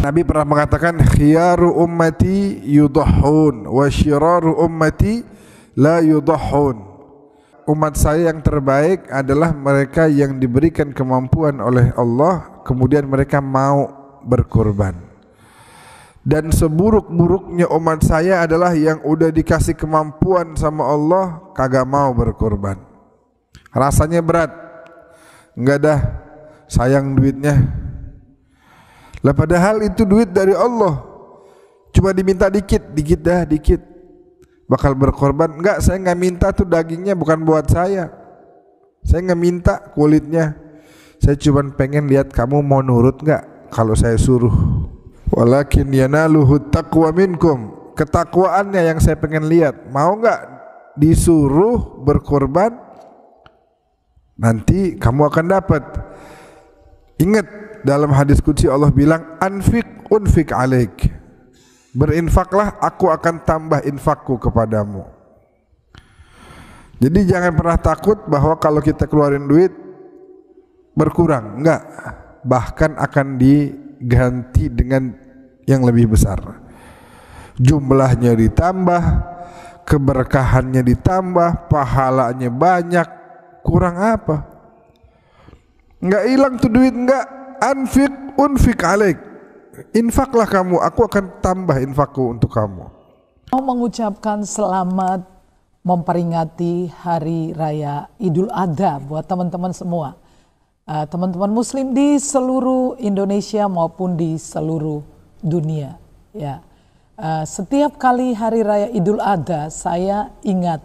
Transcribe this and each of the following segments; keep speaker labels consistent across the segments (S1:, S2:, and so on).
S1: Nabi pernah mengatakan khiyaru ummati yudahhun wa syiraru ummati la yudahhun. Umat saya yang terbaik adalah mereka yang diberikan kemampuan oleh Allah kemudian mereka mau berkorban. Dan seburuk-buruknya umat saya adalah yang udah dikasih kemampuan sama Allah kagak mau berkorban. Rasanya berat. Enggak dah, sayang duitnya. Lah padahal itu duit dari Allah. Cuma diminta dikit dah, dikit. Bakal berkorban. Enggak, saya enggak minta tuh dagingnya bukan buat saya. Saya enggak minta kulitnya. Saya cuma pengen lihat kamu mau nurut enggak kalau saya suruh. Walakin yanaluhu taqwa minkum. Ketakwaannya yang saya pengen lihat. Mau enggak disuruh berkorban? Nanti kamu akan dapat. Ingat, dalam hadis qudsi Allah bilang anfik unfik alaik, berinfaklah aku akan tambah infakku kepadamu. Jadi jangan pernah takut bahwa kalau kita keluarin duit berkurang, enggak, bahkan akan diganti dengan yang lebih besar. Jumlahnya ditambah, keberkahannya ditambah, pahalanya banyak. Kurang apa? Enggak hilang tuh duit, enggak. Anfik unfik alaik, infaklah kamu, aku akan tambah infakku untuk kamu.
S2: Mau mengucapkan selamat memperingati Hari Raya Idul Adha buat teman-teman semua, teman-teman Muslim di seluruh Indonesia maupun di seluruh dunia. Ya, setiap kali Hari Raya Idul Adha saya ingat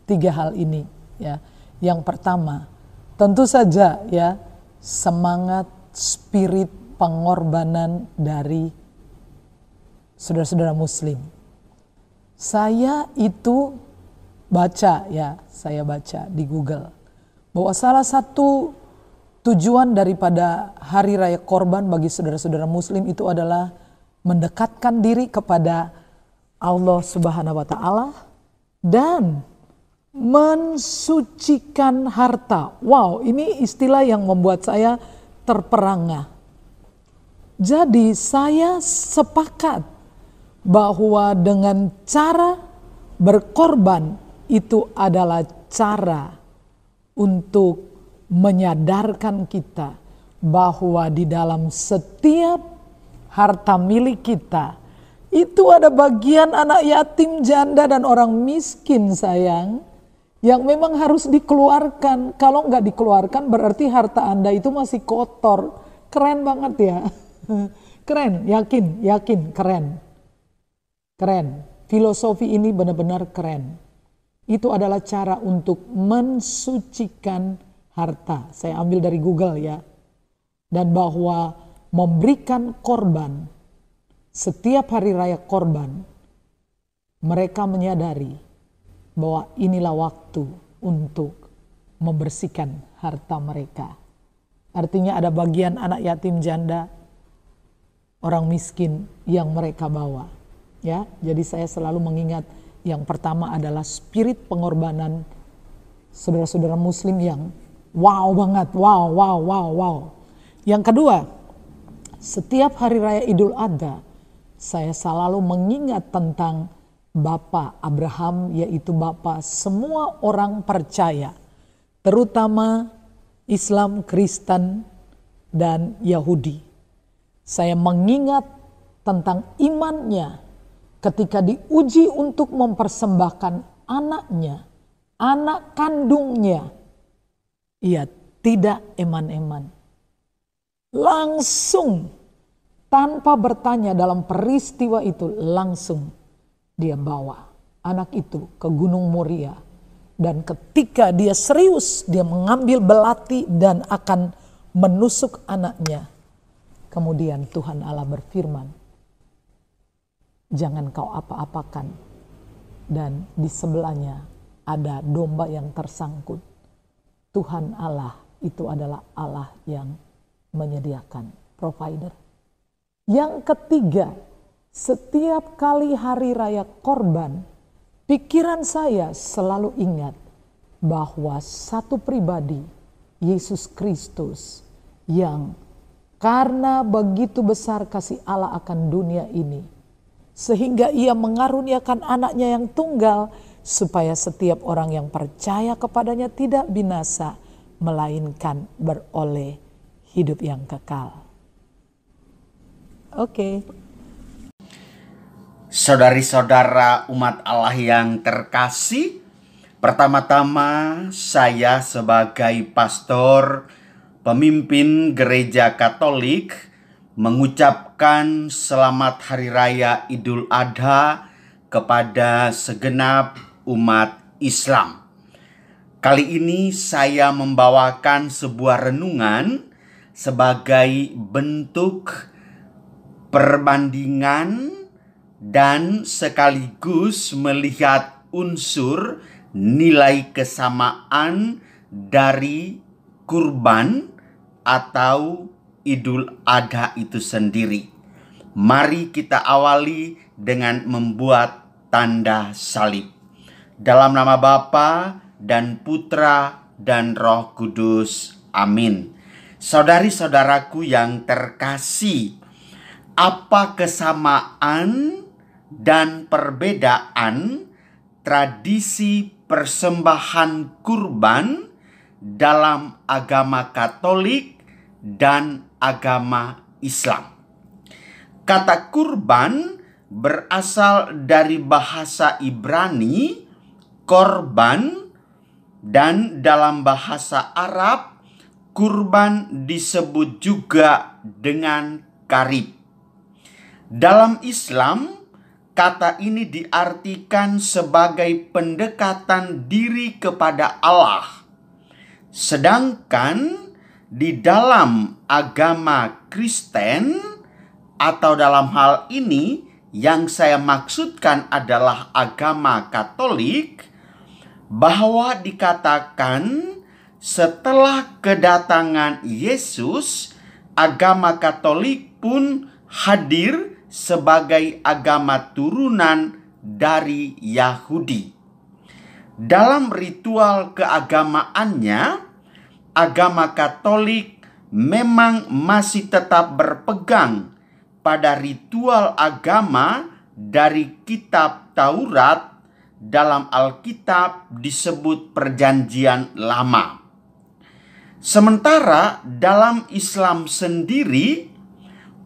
S2: 3 hal ini. Ya, yang pertama, tentu saja ya semangat spirit pengorbanan dari saudara-saudara Muslim. Saya itu saya baca di Google bahwa salah satu tujuan daripada Hari Raya Korban bagi saudara-saudara Muslim itu adalah mendekatkan diri kepada Allah Subhanahu wa Ta'ala dan mensucikan harta. Wow, ini istilah yang membuat saya terperangah. Jadi saya sepakat bahwa dengan cara berkorban itu adalah cara untuk menyadarkan kita bahwa di dalam setiap harta milik kita itu ada bagian anak yatim, janda dan orang miskin sayang, yang memang harus dikeluarkan. Kalau nggak dikeluarkan berarti harta Anda itu masih kotor. Keren banget ya. Keren, yakin, keren. Keren. Filosofi ini benar-benar keren. Itu adalah cara untuk mensucikan harta. Saya ambil dari Google ya. Dan bahwa memberikan korban, setiap hari raya korban, mereka menyadari bahwa inilah waktu untuk membersihkan harta mereka. Artinya ada bagian anak yatim, janda, orang miskin yang mereka bawa. Ya, jadi saya selalu mengingat yang pertama adalah spirit pengorbanan saudara-saudara Muslim yang wow banget, wow. Yang kedua, setiap hari raya Idul Adha saya selalu mengingat tentang Bapak Abraham, yaitu Bapak semua orang percaya, terutama Islam, Kristen, dan Yahudi. Saya mengingat tentang imannya ketika diuji untuk mempersembahkan anaknya, anak kandungnya. Ia tidak eman-eman. Langsung, tanpa bertanya dalam peristiwa itu, langsung dia bawa anak itu ke Gunung Moria. Dan ketika dia serius, dia mengambil belati dan akan menusuk anaknya. Kemudian Tuhan Allah berfirman, jangan kau apa-apakan. Dan di sebelahnya ada domba yang tersangkut. Tuhan Allah itu adalah Allah yang menyediakan, provider. Yang ketiga, setiap kali hari raya korban, pikiran saya selalu ingat bahwa satu pribadi, Yesus Kristus, yang Karena begitu besar kasih Allah akan dunia ini, sehingga ia mengaruniakan anaknya yang tunggal, supaya setiap orang yang percaya kepadanya tidak binasa, melainkan beroleh hidup yang kekal. Oke.
S3: Saudari-saudara umat Allah yang terkasih, pertama-tama saya sebagai pastor pemimpin gereja Katolik mengucapkan selamat Hari Raya Idul Adha kepada segenap umat Islam. Kali ini saya membawakan sebuah renungan sebagai bentuk perbandingan dan sekaligus melihat unsur nilai kesamaan dari kurban atau Idul Adha itu sendiri. Mari kita awali dengan membuat tanda salib. Dalam nama Bapa dan Putra dan Roh Kudus. Amin. Saudari-saudaraku yang terkasih, apa kesamaan dan perbedaan tradisi persembahan kurban dalam agama Katolik dan agama Islam? Kata kurban berasal dari bahasa Ibrani korban, dan dalam bahasa Arab kurban disebut juga dengan karib. Dalam Islam, kata ini diartikan sebagai pendekatan diri kepada Allah. Sedangkan di dalam agama Kristen, atau dalam hal ini yang saya maksudkan adalah agama Katolik, bahwa dikatakan setelah kedatangan Yesus, agama Katolik pun hadir sebagai agama turunan dari Yahudi. Dalam ritual keagamaannya, agama Katolik memang masih tetap berpegang pada ritual agama dari kitab Taurat. Dalam Alkitab disebut Perjanjian Lama. Sementara dalam Islam sendiri,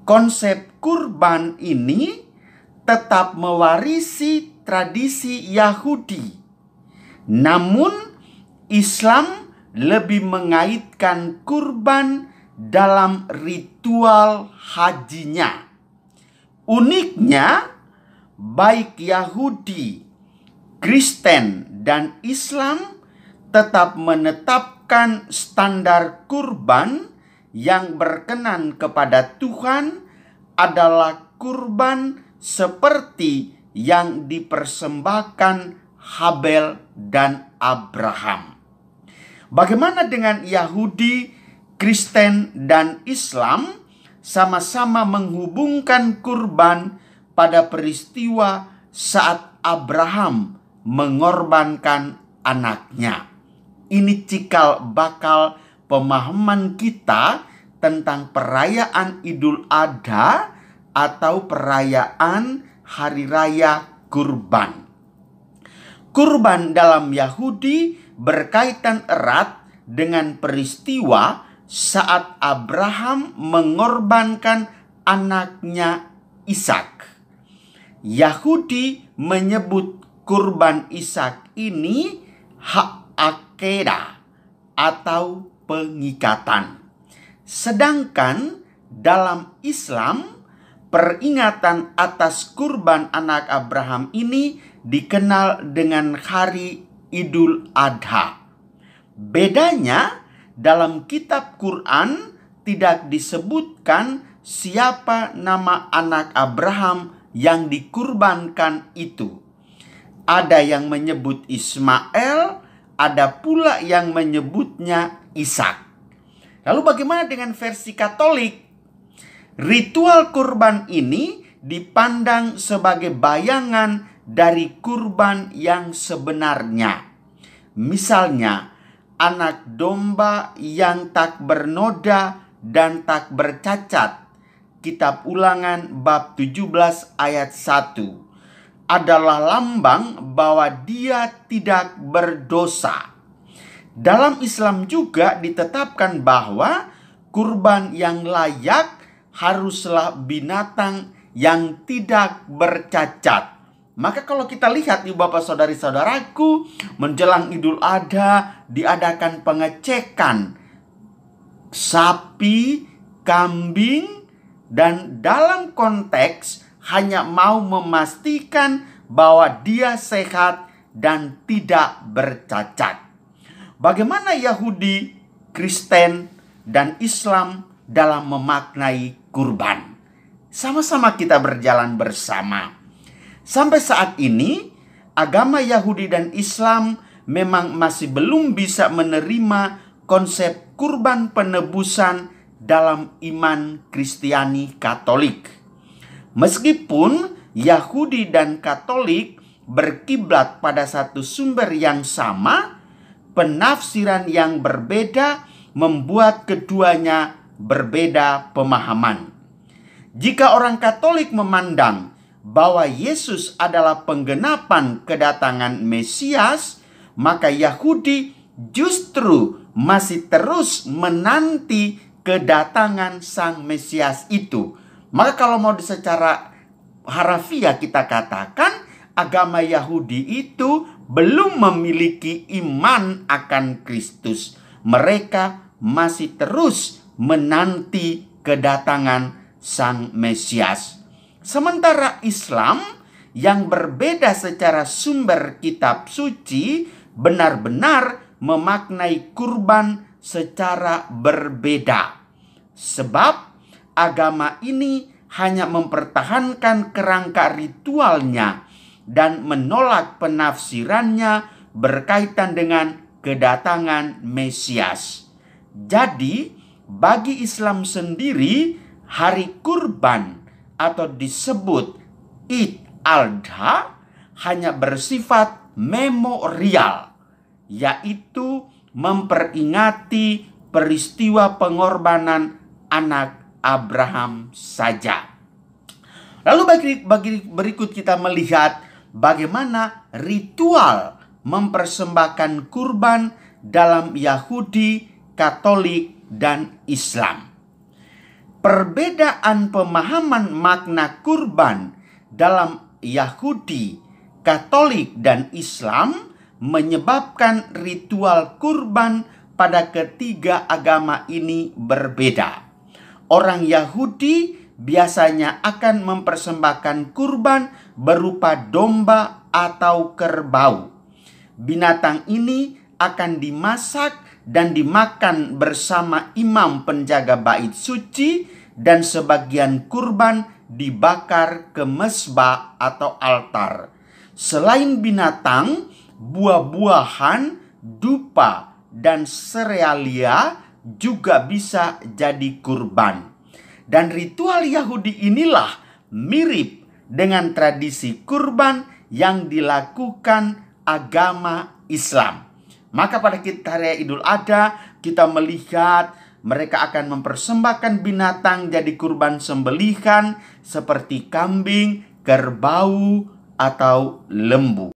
S3: konsep kurban ini tetap mewarisi tradisi Yahudi. Namun Islam lebih mengaitkan kurban dalam ritual hajinya. Uniknya, baik Yahudi, Kristen, dan Islam tetap menetapkan standar kurban yang berkenan kepada Tuhan adalah kurban seperti yang dipersembahkan Habel dan Abraham. Bagaimana dengan Yahudi, Kristen, dan Islam sama-sama menghubungkan kurban pada peristiwa saat Abraham mengorbankan anaknya? Ini cikal bakal pemahaman kita tentang perayaan Idul Adha atau perayaan Hari Raya Kurban. Kurban dalam Yahudi berkaitan erat dengan peristiwa saat Abraham mengorbankan anaknya Ishak. Yahudi menyebut kurban Ishak ini ha'akedah atau pengikatan. Sedangkan dalam Islam, peringatan atas kurban anak Abraham ini dikenal dengan hari Idul Adha. Bedanya, dalam kitab Quran tidak disebutkan siapa nama anak Abraham yang dikurbankan itu. Ada yang menyebut Ismail, ada pula yang menyebutnya Ishak. Lalu bagaimana dengan versi Katolik? Ritual kurban ini dipandang sebagai bayangan dari kurban yang sebenarnya. Misalnya, anak domba yang tak bernoda dan tak bercacat. Kitab Ulangan bab 17 ayat 1 adalah lambang bahwa dia tidak berdosa. Dalam Islam juga ditetapkan bahwa kurban yang layak haruslah binatang yang tidak bercacat. Maka kalau kita lihat nih Bapak Saudari-saudaraku, menjelang Idul Adha diadakan pengecekan sapi, kambing, dan dalam konteks hanya mau memastikan bahwa dia sehat dan tidak bercacat. Bagaimana Yahudi, Kristen, dan Islam dalam memaknai kurban? Sama-sama kita berjalan bersama. Sampai saat ini, agama Yahudi dan Islam memang masih belum bisa menerima konsep kurban penebusan dalam iman Kristiani Katolik. Meskipun Yahudi dan Katolik berkiblat pada satu sumber yang sama, penafsiran yang berbeda membuat keduanya berbeda pemahaman. Jika orang Katolik memandang bahwa Yesus adalah penggenapan kedatangan Mesias, maka Yahudi justru masih terus menanti kedatangan Sang Mesias itu. Maka kalau mau secara harafiah kita katakan, agama Yahudi itu belum memiliki iman akan Kristus. Mereka masih terus menanti kedatangan Sang Mesias. Sementara Islam yang berbeda secara sumber kitab suci benar-benar memaknai kurban secara berbeda. Sebab agama ini hanya mempertahankan kerangka ritualnya dan menolak penafsirannya berkaitan dengan kedatangan Mesias. Jadi, bagi Islam sendiri, hari kurban atau disebut Id al-Adha hanya bersifat memorial, yaitu memperingati peristiwa pengorbanan anak Abraham saja. Lalu berikut kita melihat bagaimana ritual mempersembahkan kurban dalam Yahudi, Katolik, dan Islam. Perbedaan pemahaman makna kurban dalam Yahudi, Katolik, dan Islam menyebabkan ritual kurban pada ketiga agama ini berbeda. Orang Yahudi biasanya akan mempersembahkan kurban berupa domba atau kerbau. Binatang ini akan dimasak dan dimakan bersama imam penjaga bait suci, dan sebagian kurban dibakar ke mezbah atau altar. Selain binatang, buah-buahan, dupa, dan serealia juga bisa jadi kurban. Dan ritual Yahudi inilah mirip dengan tradisi kurban yang dilakukan agama Islam. Maka pada hari Idul Adha kita melihat mereka akan mempersembahkan binatang jadi kurban sembelihan seperti kambing, kerbau, atau lembu.